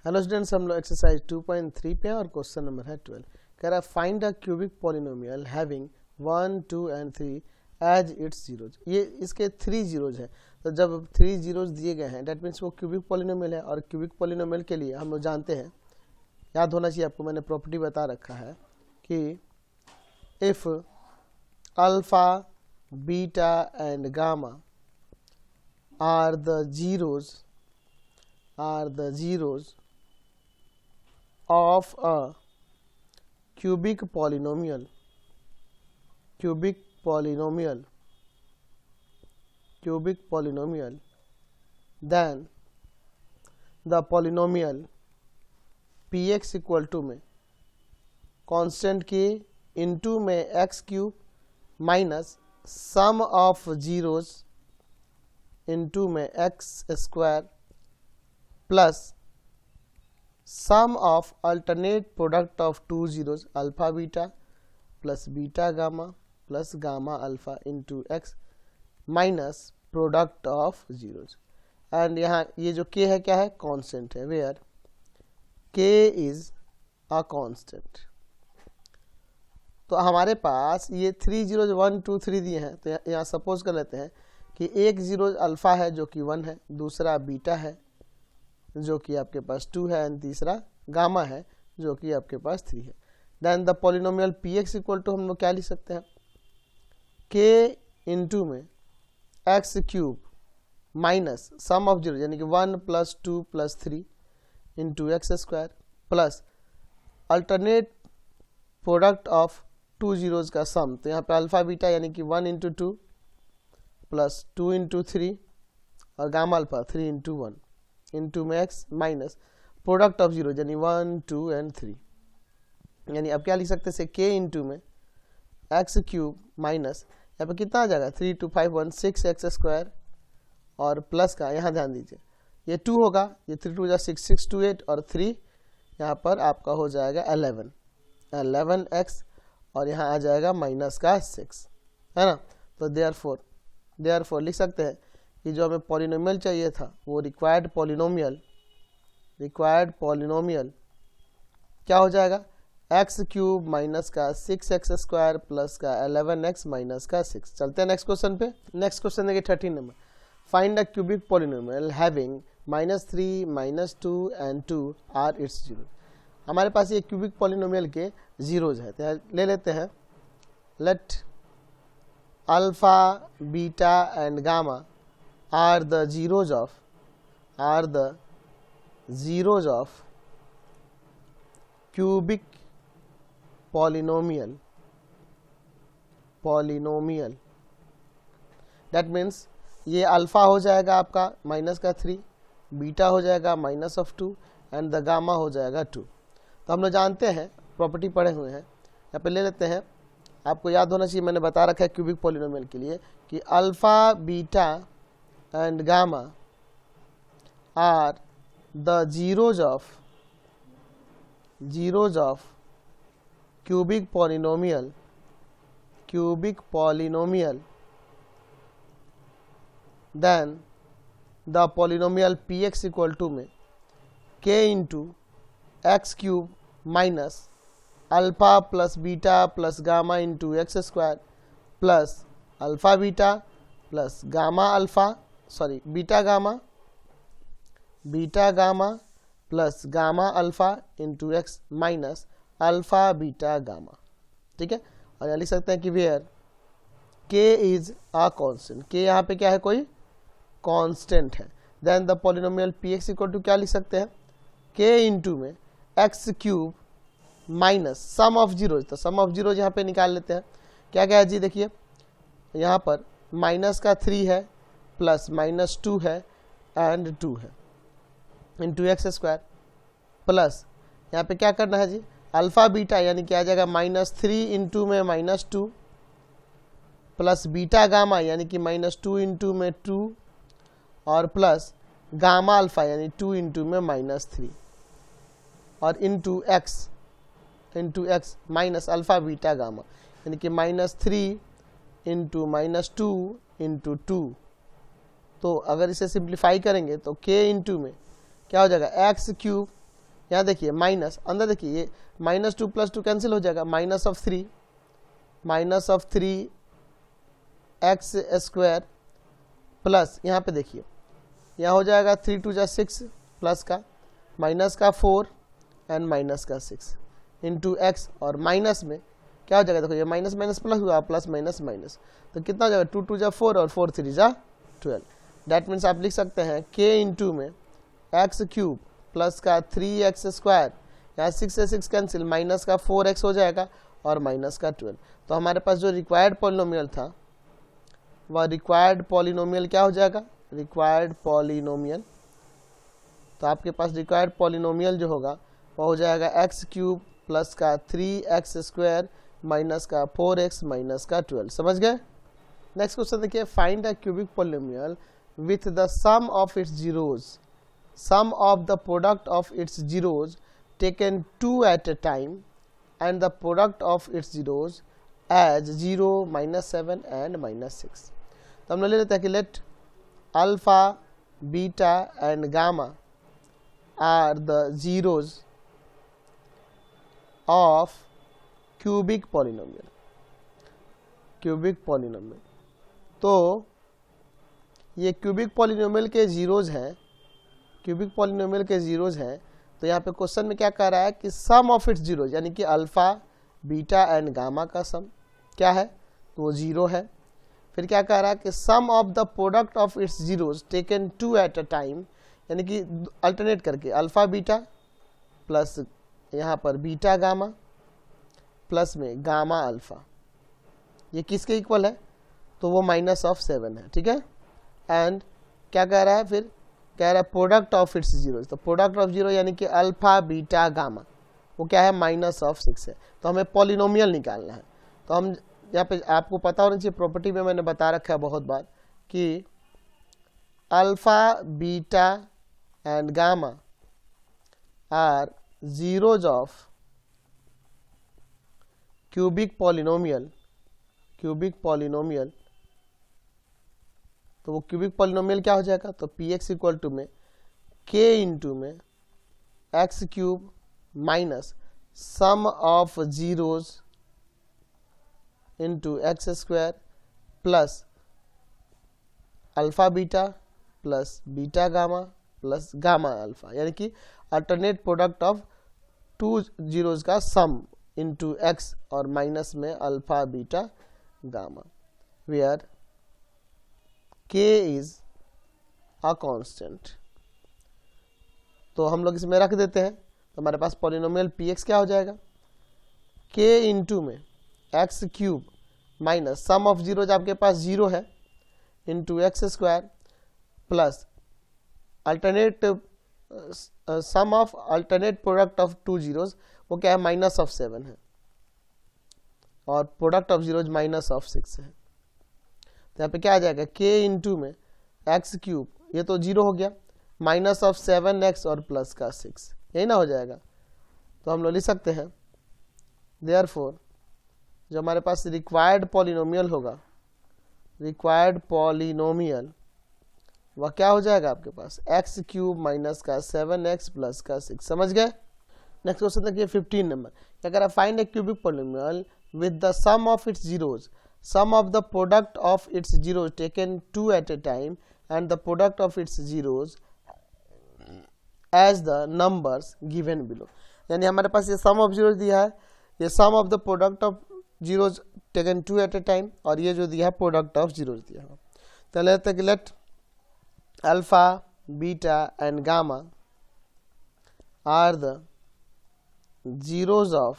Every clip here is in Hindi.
हेलो स्टूडेंट्स, हम लोग एक्सरसाइज 2.3 पे हैं और क्वेश्चन नंबर है 12। कह रहा है find a cubic polynomial having 1, 2 and 3 as its zeros. ये इसके 3 जीरोज हैं, तो जब 3 जीरोज दिए गए हैं डेट मीन्स वो क्यूबिक पॉलिनोमियल है। और क्यूबिक पॉलिनोमियल के लिए हम लोग जानते हैं, याद होना चाहिए आपको, मैंने प्रॉपर्टी बता रखा है कि if alpha beta and gamma are the zeros of a cubic polynomial then the polynomial px equal to में कांस्टेंट के इनटू में x cube minus sum of zeros into में x square plus sum of alternate product of two zeros alpha beta plus beta gamma plus gamma alpha into x minus product of zeros। and यहाँ ये जो k है क्या है, constant है, where k is a constant। तो हमारे पास ये 3 जीरोज 1, 2, 3 दिए हैं, तो यहाँ सपोज कर लेते हैं कि एक जीरो अल्फा है जो कि 1 है, दूसरा बीटा है जो कि आपके पास 2 है, एंड तीसरा गामा है जो कि आपके पास 3 है। Then the polynomial P x equal to हम लोग क्या लिख सकते हैं, के इंटू में x cube minus sum of zero यानी कि 1 + 2 + 3 into x square plus alternate product of two zeros का सम। तो यहाँ पे अल्फा बीटा यानी कि 1 × 2 प्लस 2 × 3 और गामा अल्फा 3 × 1 इंटू में x minus product of zero यानी 1, 2 एंड 3। यानी अब क्या लिख सकते हैं, के इंटू में एक्स क्यूब माइनस यहाँ पे कितना आ जाएगा 3, 2, 5, 1, 6 एक्स स्क्वायर और प्लस का यहाँ ध्यान दीजिए ये 2 होगा, ये 3, 2 = 6, 6, 2, 8 और 3 यहाँ पर आपका हो जाएगा 11 एक्स और यहाँ आ जाएगा माइनस का 6, है ना। तो देयरफॉर लिख सकते हैं कि जो हमें पॉलिनोमियल चाहिए था वो रिक्वायर्ड पॉलिनोमियल क्या हो जाएगा, एक्स क्यूब माइनस का 6x स्क्वायर प्लस का 11x माइनस का 6। चलते हैं नेक्स्ट क्वेश्चन पे। नेक्स्ट क्वेश्चन देखिए 13 नंबर, find a cubic polynomial having -3, -2 and 2 are its zero. हमारे पास ये क्यूबिक पॉलिनोमियल के जीरोज है, तो ले लेते हैं। Let alpha beta and gamma are the zeros of cubic polynomial that means ये अल्फा हो जाएगा आपका माइनस का 3, बीटा हो जाएगा -2 एंड द गामा हो जाएगा 2। तो हम लोग जानते हैं, प्रॉपर्टी पढ़े हुए हैं, यहाँ पे ले लेते हैं। आपको याद होना चाहिए, मैंने बता रखा है क्यूबिक पॉलिनोमियल के लिए कि alpha beta and gamma are the zeros of cubic polynomial then the polynomial px equal to में k into x cube minus alpha plus beta plus gamma into x square plus alpha beta plus gamma alpha beta gamma plus gamma alpha into x minus alpha beta gamma. ठीक है, और यहाँ लिख सकते हैं कि where k is a constant, के यहाँ पे क्या है, कोई कांस्टेंट है। Then the polynomial P x equal to क्या लिख सकते हैं, के इंटू में x cube minus sum of zeros. तो सम ऑफ जीरोज यहाँ पे निकाल लेते हैं, क्या क्या है जी, देखिए यहाँ पर माइनस का 3 है प्लस -2 है एंड 2 है इंटू एक्स स्क्वायर प्लस यहाँ पे क्या करना है जी, अल्फा बीटा यानी कि आ जाएगा -3 इंटू में -2 प्लस बीटा गामा यानी कि -2 इंटू में 2 और प्लस गामा अल्फा यानी 2 इंटू में -3 और into x minus alpha beta gamma यानी कि -3 इंटू -2 इंटू 2। तो अगर इसे सिंप्लीफाई करेंगे तो k इंटू में क्या हो जाएगा, एक्स क्यूब यहाँ देखिए माइनस, अंदर देखिए ये -2 + 2 कैंसिल हो जाएगा, -3 x स्क्वायर प्लस यहाँ पे देखिए यहाँ हो जाएगा 3 × 2 = 6 प्लस का माइनस का 4 एंड माइनस का 6 इंटू एक्स, और माइनस में क्या हो जाएगा, देखो ये माइनस माइनस प्लस हुआ, प्लस माइनस माइनस, तो कितना हो जाएगा 2 × 2 = 4 और 4 × 3 = 12। डैट मीन्स आप लिख सकते हैं k इंटू में x³ प्लस का 3x स्क्वायर, यहाँ 6 से 6 कैंसिल, माइनस का 4x हो जाएगा और माइनस का 12। तो हमारे पास जो रिक्वायर्ड पॉलिनोमियल था वह रिक्वायर्ड पॉलिनोमियल क्या हो जाएगा, रिक्वायर्ड पॉलिनोमियल, तो आपके पास रिक्वायर्ड पॉलिनोमियल जो होगा वह हो जाएगा x³ प्लस का 3x स्क्वायर माइनस का 4x माइनस का 12। समझ गए। नेक्स्ट क्वेश्चन देखिए, find a cubic polynomial with the sum of its zeros, sum of the product of its zeros taken 2 at a time and the product of its zeros as 0, -7 and -6। तो हम लोग ले लेते हैं कि let alpha, beta and gamma are the zeros of cubic polynomial, cubic polynomial. तो ये क्यूबिक पॉलिनोमियल के जीरोज हैं, क्यूबिक पॉलिनोमियल के जीरोज हैं। तो यहाँ पे क्वेश्चन में क्या कह रहा है कि सम ऑफ इट्स जीरोज, यानी कि अल्फा, बीटा एंड गामा का सम क्या है, तो वो 0 है। फिर क्या कह रहा है कि sum of the product of its zeros taken 2 at a time, यानी कि अल्टरनेट करके अल्फा बीटा प्लस यहाँ पर बीटा गामा प्लस में गामा अल्फा, ये किसके इक्वल है, तो वो -7 है। ठीक है। एंड क्या कह रहा है, फिर कह रहा है प्रोडक्ट ऑफ इट्स जीरो, तो प्रोडक्ट ऑफ जीरो यानी कि अल्फा बीटा गामा वो क्या है, -6 है। तो हमें पॉलिनोमियल निकालना है। तो हम यहाँ पे आपको पता होना चाहिए, प्रॉपर्टी में मैंने बता रखा है बहुत बार कि alpha beta and gamma are zeros of cubic polynomial, cubic polynomial. तो वो क्यूबिक पॉलिनोमियल क्या हो जाएगा, तो px इक्वल टू में k इंटू में x³ minus sum of zeros into x square plus alpha beta plus beta gamma plus gamma alpha, यानी कि अल्टरनेट प्रोडक्ट ऑफ 2 जीरोज का सम इंटू एक्स और माइनस में alpha beta gamma, where k is a constant. तो हम लोग इसमें रख देते हैं, तो हमारे पास पॉलिनोमियल px क्या हो जाएगा, k इंटू में x³ minus sum of zeros आपके पास 0 है into x square plus alternate sum of alternate product of 2 zeros, वो क्या है, -7 है और प्रोडक्ट ऑफ जीरोज -6 है। तो यहाँ पे क्या आ जाएगा, k इंटू में x³, ये तो 0 हो गया, -7x और प्लस का 6, यही ना हो जाएगा। तो हम लोग लिख सकते हैं देयरफॉर जो हमारे पास रिक्वायर्ड पॉलिनोमियल होगा, रिक्वायर्ड पॉलिनोमियल वह क्या हो जाएगा आपके पास, x³ माइनस का 7x प्लस का 6। समझ गए। नेक्स्ट क्वेश्चन देखिए 15 नंबर, क्या कह रहा है, find a cubic polynomial with the sum of its zeros, sum of the product of its zeros taken 2 at a time and the product of its zeros as the numbers given below। यानी हमारे पास ये sum of zeros दिया है, ये sum of the product of zeros taken 2 at a time, और ये जो दिया है product of zeros दिया है। तो लेते हैं कि let alpha beta and gamma are the zeros of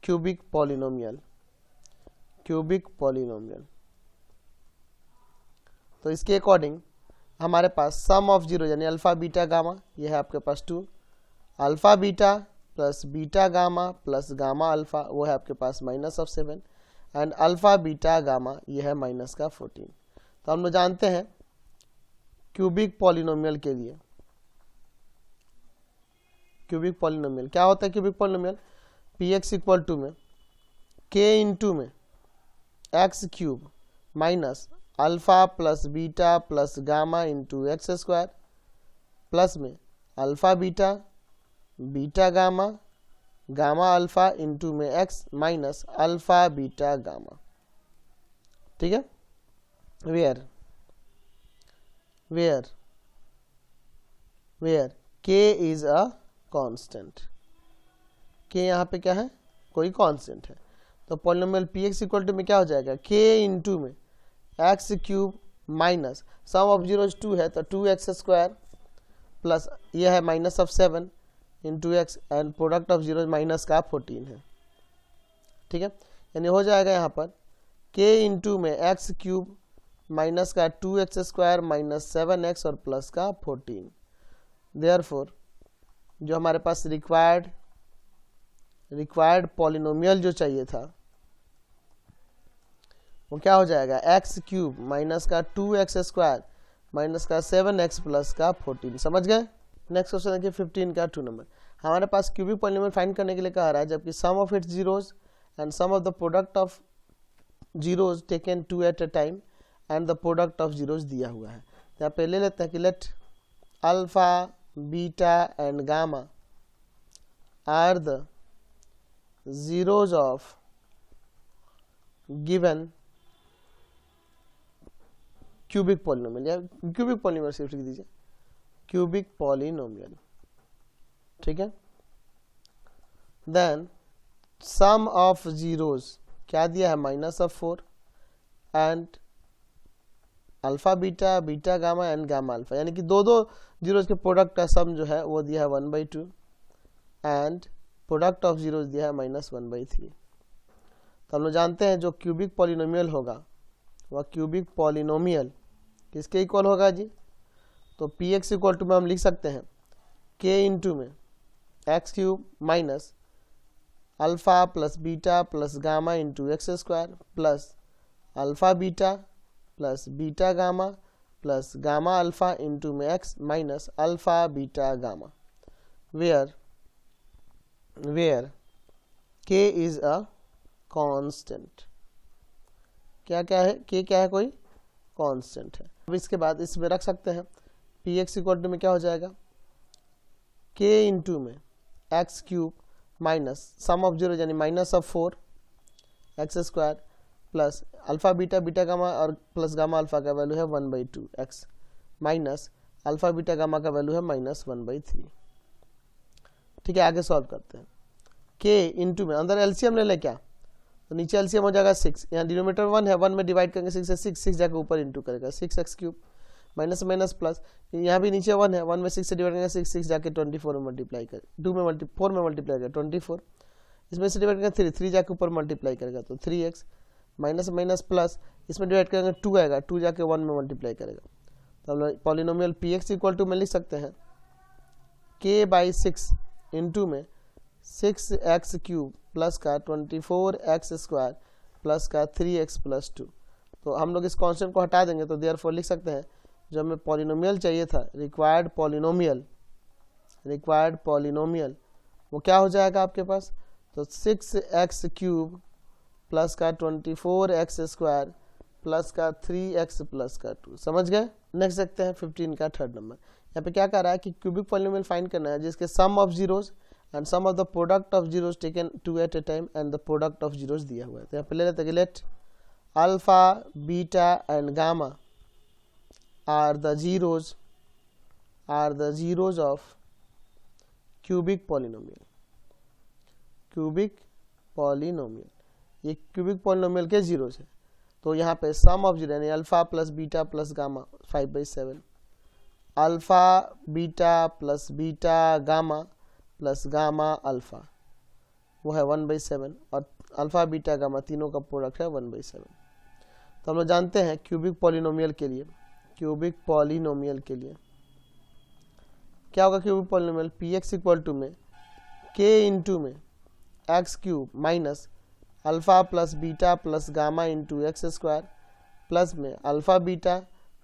cubic polynomial, cubic polynomial. तो इसके अकॉर्डिंग हमारे पास सम ऑफ जीरो यानी अल्फा बीटा गामा, ये है आपके पास 2, alpha beta plus beta gamma plus gamma alpha, वो है आपके पास -7 एंड अल्फा बीटा गामा ये है -14। तो हम लोग जानते हैं क्यूबिक पॉलिनोमियल के लिए, क्यूबिक पॉलिनोमियल क्या होता है, cubic polynomial px equal to में k इंटू में x³ minus alpha plus beta plus gamma into x square plus में alpha beta, beta gamma, gamma alpha into में x minus alpha beta gamma. ठीक है, where k is a constant, के यहाँ पे क्या है, कोई कांस्टेंट है। तो polynomial P x equal to में क्या हो जाएगा, के इंटू में x cube minus sum of zeros 2 है तो 2x स्क्वायर प्लस ये है minus of 7 into x and product of zeros minus का 14 है। ठीक है, यानी हो जाएगा यहाँ पर k इंटू में एक्स क्यूब माइनस का 2x स्क्वायर माइनस 7x और प्लस का 14। देयरफॉर जो हमारे पास रिक्वायर्ड पॉलिनोमियल जो चाहिए था वो क्या हो जाएगा, एक्स क्यूब माइनस का 2x स्क्वायर माइनस का 7x प्लस का 14। समझ गए। नेक्स्ट क्वेश्चन देखिए 15 का 2 नंबर। हमारे पास क्यूबिक पॉलिनोमियल फाइंड करने के लिए कहा रहा है जबकि sum of its zeros and sum of the product of zeros taken 2 at a time and the product of zeros दिया हुआ है। यहाँ पे ले लेते हैं कि let alpha beta and gamma are the zeros of given cubic polynomial, या cubic polynomial सिर्फ लिख दीजिए, cubic polynomial। ठीक है, then sum of zeros क्या दिया है, minus of 4 and alpha beta, beta gamma and gamma alpha, यानी कि दो जीरोज के प्रोडक्ट का सम जो है वो दिया है 1/2 एंड प्रोडक्ट ऑफ जीरोज दिया है -1/3। तो हम लोग जानते हैं जो क्यूबिक पॉलिनोमियल होगा वह क्यूबिक पॉलिनोमियल किसके इक्वल होगा जी, तो पी एक्स इक्वल टू में हम लिख सकते हैं के इंटू में x cube minus alpha plus beta plus gamma into x square plus alpha beta plus beta gamma plus gamma alpha into में x minus alpha beta gamma, where k is a constant। क्या है, k क्या है, कोई कांस्टेंट है। अब इसके बाद इसमें रख सकते हैं पी एक्स इक्वल टू में क्या हो जाएगा, k इंटू में x cube minus sum of zero यानी minus of 4 x square plus alpha beta, beta gamma और प्लस गामा अल्फा का वैल्यू है 1/2 x minus alpha beta gamma का वैल्यू है -1/3। ठीक है, आगे सॉल्व करते हैं। k इंटू में अंदर एलसीएम ले ले क्या, तो नीचे एलसीएम हो जाएगा 6, यहाँ डिनोमिनेटर 1 है, 1 में डिवाइड करेंगे 6 से 6 जाकर ऊपर इंटू करेगा 6x cube minus minus plus, यहाँ भी नीचे 1 है, 1 में 6 से डिवाइड करेंगे 6 जाके 24 में मल्टीप्लाई कर 4 में मल्टीप्लाई करेगा 24, इसमें से डिवाइड करेंगे 3 जाके ऊपर मल्टीप्लाई करेगा तो 3x माइनस माइनस प्लस, इसमें डिवाइड करेंगे 2 आएगा, 2 जाके 1 में मल्टीप्लाई करेगा। तो हम लोग polynomial P x equal to में लिख सकते हैं k/6 इंटू में 6x क्यूब प्लस का 24x स्क्वायर प्लस का 3x प्लस 2। तो हम लोग इस कांस्टेंट को हटा देंगे तो देयरफॉर लिख सकते हैं जो हमें पॉलिनोमियल चाहिए था, रिक्वायर्ड पॉलिनोमियल वो क्या हो जाएगा आपके पास, तो 6x क्यूब प्लस का 24x स्क्वायर प्लस का 3x प्लस का 2। समझ गए। नेक्स्ट देखते हैं 15 का 3rd नंबर। यहाँ पे क्या कर रहा है कि क्यूबिक पॉलिनोमियल फाइंड करना है जिसके sum of zeros and sum of the product of zeros taken 2 at a time and the product of zeros दिया हुआ है। तो यहाँ पे ले लेते हैं let alpha beta and gamma are the zeros of cubic polynomial। ये क्यूबिक पॉलिनोमियल के जीरोज है। तो यहाँ पे सम ऑफ जीरो यानी alpha plus beta plus gamma 5/7, alpha beta plus beta gamma plus gamma alpha वो है 1/7 और अल्फा बीटा गामा तीनों का प्रोडक्ट है 1/7। तो हम लोग जानते हैं क्यूबिक पॉलिनोमियल के लिए क्या होगा, cubic polynomial P x equal to में k इंटू में x cube minus alpha plus beta plus gamma into x square plus में alpha beta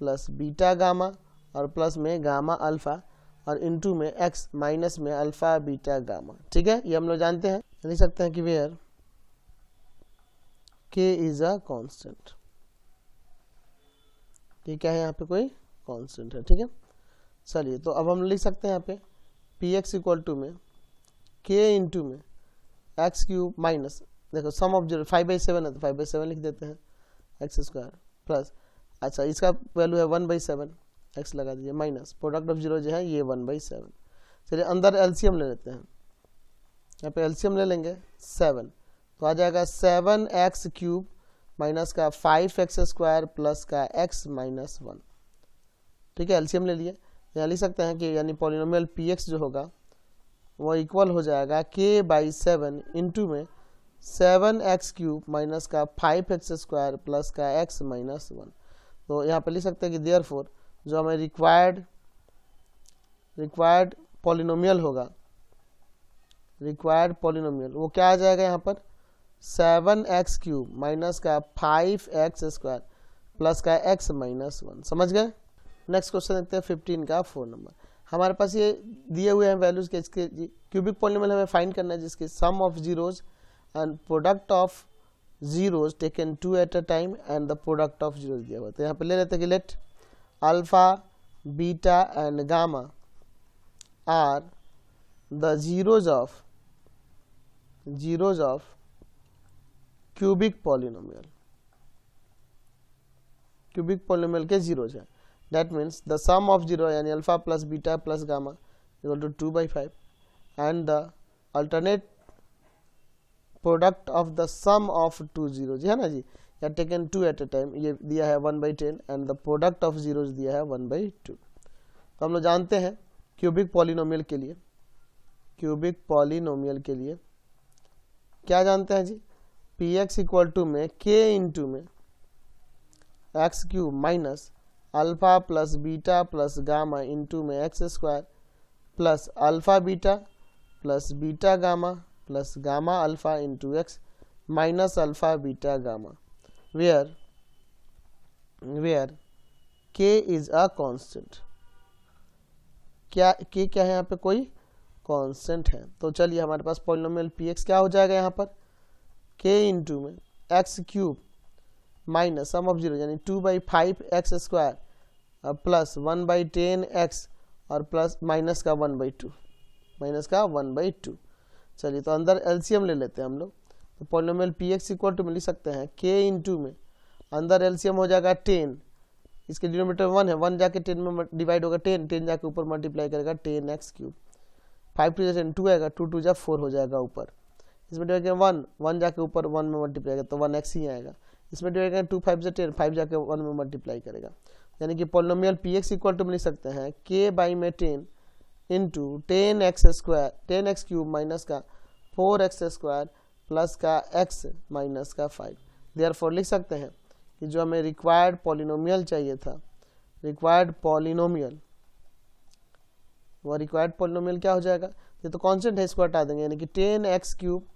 plus beta gamma और प्लस में गामा अल्फा और इंटू में x माइनस में अल्फा बीटा गामा। ठीक है, ये हम लोग जानते हैं। लिख सकते हैं कि where k is a constant, ये क्या है यहाँ पे कोई कांस्टेंट है। ठीक है, चलिए तो अब हम लिख सकते हैं यहाँ पे पी एक्स इक्वल टू में के इंटू में एक्स क्यूब माइनस, देखो सम ऑफ जीरो 5/7 है तो 5/7 लिख देते हैं एक्स स्क्वायर प्लस, अच्छा इसका वैल्यू है 1/7 एक्स लगा दीजिए माइनस प्रोडक्ट ऑफ जीरो जो है ये 1/7। चलिए अंदर एलसीएम ले लेते हैं, यहाँ पे एलसीएम ले लेंगे 7 तो आ जाएगा 7x क्यूब माइनस का 5x स्क्वायर प्लस का x माइनस 1। ठीक है, एलसीएम ले लिए, यहाँ लिख सकते हैं कि यानी पॉलिनोमियल पी एक्स जो होगा वो इक्वल हो जाएगा k/7 इंटू में 7x क्यूब माइनस का 5x स्क्वायर प्लस का x माइनस 1। तो यहाँ पे लिख सकते हैं कि देयरफॉर जो हमें रिक्वायर्ड पॉलिनोमियल होगा, रिक्वायर्ड पॉलिनोमियल वो क्या आ जाएगा यहाँ पर 7x क्यूब माइनस का 5x स्क्वायर प्लस का x माइनस 1। समझ गए। नेक्स्ट क्वेश्चन देखते हैं 15 का 4 नंबर। हमारे पास ये दिए हुए हैं वैल्यूज के, इसके क्यूबिक पॉलिनोमियल हमें फाइंड करना है जिसकी sum of zeros and product of zeros taken 2 at a time and the product of zeros दिया हुआ। तो यहाँ पे ले लेते हैं कि let alpha beta and gamma are the zeros of cubic polynomial, cubic polynomial के जीरोज है। That means the sum of zero यानी alpha plus beta plus gamma equal to 2/5 and the alternate product of the sum of two zeros है ना जी, या टेकन 2 एट अ टाइम ये दिया है 1/10 and the product of zeros दिया है 1/2। तो हम लोग जानते हैं क्यूबिक पॉलिनोमियल के लिए, क्यूबिक पॉलिनोमियल के लिए क्या जानते हैं जी, पी एक्स इक्वल टू में के इंटू में x cube minus alpha plus beta plus gamma into में x square plus alpha beta plus beta gamma plus gamma alpha into x minus alpha beta gamma where k is a constant. क्या के क्या है यहाँ पे, कोई कांस्टेंट है। तो चलिए हमारे पास पॉलिनोमियल पी एक्स क्या हो जाएगा यहाँ पर के इंटू में x cube minus sum of zero यानी 2/5 एक्स स्क्वायर प्लस 1/10 एक्स और प्लस माइनस का 1/2, माइनस का 1/2। चलिए तो अंदर एलसीएम ले लेते हैं हम लोग। तो polynomial P x equal to में लिख सकते हैं के इंटू में अंदर एलसीएम हो जाएगा 10, इसके डिनोमिनेटर 1 है, 1 जाके 10 में डिवाइड होगा 10 जाके ऊपर मल्टीप्लाई करेगा 10x क्यूब, 5 2 10 2 आएगा, 2 2 4 हो जाएगा ऊपर, इसमें डिवाइड करेंगे 1 जाके ऊपर 1 में मल्टीप्लाई करेगा तो 1x ही आएगा, इसमें डिवाइड करेंगे 2 5 10 5 जाके 1 में मल्टीप्लाई करेगा। यानी कि polynomial P x equal to में लिख सकते हैं के बाई में 10 इंटू 10x क्यूब माइनस का 4x स्क्वायर प्लस का x माइनस का 5। देयरफॉर लिख सकते हैं कि जो हमें रिक्वायर्ड पॉलिनोमियल चाहिए था, रिक्वायर्ड पॉलिनोमियल, वो रिक्वायर्ड पॉलिनोमियल क्या हो जाएगा, ये तो कांस्टेंट है इसको हटा देंगे, यानी कि 10x क्यूब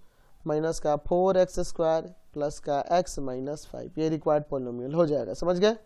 माइनस का 4x स्क्वायर प्लस का x माइनस 5, ये रिक्वायर्ड पॉलिनोमियल हो जाएगा। समझ गए।